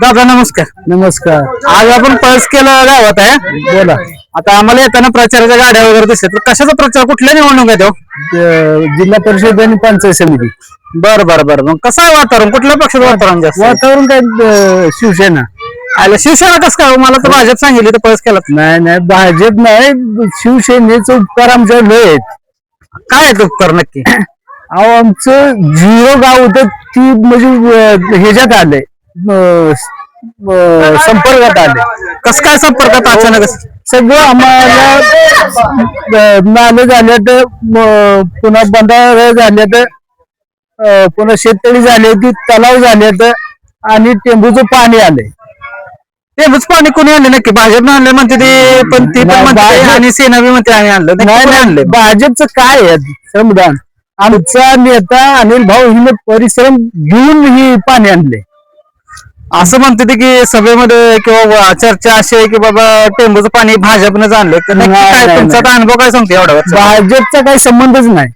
दादा नमस्कार. नमस्कार. आज आपण पळसखेला गावात आहे. बोला. आता आम्हाला येताना प्रचाराच्या गाड्या वगैरे दिसतात, तर कशाचा प्रचार, कुठल्या निवडणूक आहे तो? जिल्हा परिषद आणि पंचायत समिती. बरं मग कसं आहे वातावरण, कुठल्या पक्षाचं वातावरण जास्त आहे? वातावरण काय शिवसेना. आलं शिवसेना कसं काय? मला तर भाजप सांगितली तर पळसखेला. नाही भाजप नाही, शिवसेनेचे उपकार आमच्या लय आहेत. काय आहे तो उपकार नक्की? अहो आमचं झिरो गाव होतं ती म्हणजे ह्याच्यात आलंय, संपर्कात आले. कसं काय संपर्कात अचानक? सगळं आम्हाला नाले झाले तर पुन्हा बंधारे झाले तर पुन्हा शेततळी झाले ती तलाव झाले तर आणि टेंबूचं पाणी आले. टेंबूच पाणी कोणी आणले नक्की? भाजपने आणले म्हणते ते, पण ती पण म्हणते आणि सेना बी म्हणते आम्ही आणलं. नाही आणले. भाजपचं काय आहे श्रमदान? आमचा नेता अनिल भाऊ हिने परिश्रम घेऊन ही पाणी आणले असं म्हणते ते की सभेमध्ये किंवा चर्चा अशी आहे की बाबा टेंबूचं पाणी भाजपनं आणलं. तर तुमचा अनुभव काय सांगतो एवढा? भाजपचा काही संबंधच नाही.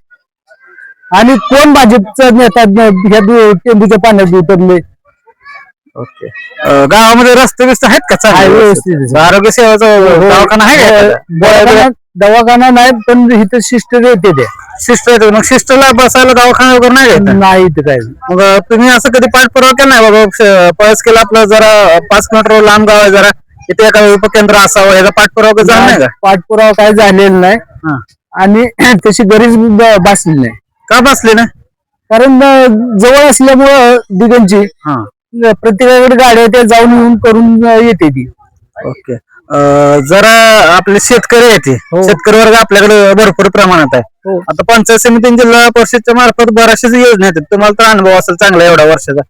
आणि कोण भाजपचा नेता ह्या टेंबूच्या पाण्यात उतरले? ओके. गावामध्ये रस्ते बिस्ते आहेत का चांगले? व्यवस्थित. आरोग्य सेवाचा दवाखाना आहे का? दवाखाना नाही, पण इथं सिस्टर येते ते. सिस्टर येते. मग सिस्टरला बसायला दवाखाना वगैरे नाही? नाही इथं काय. मग तुम्ही असं कधी पाठपुरावा केला नाही बाबा पळसखेला आपलं जरा 5 किलोमीटर लांब गाव आहे, जरा इथे एका उपकेंद्र असावं, याचा पाठपुरावा झाला नाही का? पाठपुरावा काय झालेला नाही आणि तशी गरज भासली नाही. का बसले ना? कारण जवळ असल्यामुळं दिगंची प्रत्येकाकडे गाड्या त्या जाऊन येऊन करून येते ती. ओके. जरा आपले शेतकरी आहेत, शेतकरी वर्ग आपल्याकडे भरपूर प्रमाणात आहे. आता पंचायत समिती जिल्हा परिषदच्या मार्फत बऱ्याचशाच योजना आहेत, तुम्हाला तर अनुभव असेल चांगला एवढ्या वर्षाचा.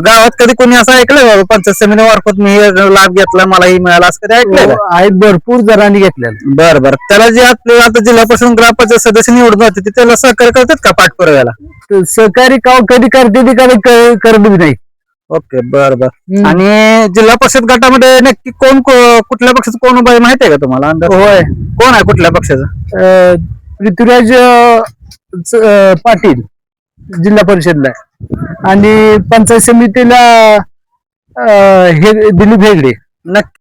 गावात कधी कोणी असं ऐकलंय बाबा पंचायत समिती मार्फत मी लाभ घेतला, मलाही मिळाला, असं कधी ऐकलंय? आहेत, भरपूर जणांनी घेतलेलं. बरं. त्याला जे आपले आता जिल्हा परिषद ग्रामपंचायत सदस्य निवडून जाते ते त्याला सहकार्य करतात का पाठपुराव्याला? सहकारी कधी करते ती कधी करत नाही. ओके. बरं. आणि जिल्हा परिषद गटामध्ये नक्की कोण कुठल्या पक्षाचं कोण उभा आहे माहिती आहे का तुम्हाला? अंदाज होय. कोण आहे कुठल्या पक्षाचं? पृथ्वीराज पाटील जिल्हा परिषदला आणि पंचायत समितीला हे दिलीप हेगडे. नक्की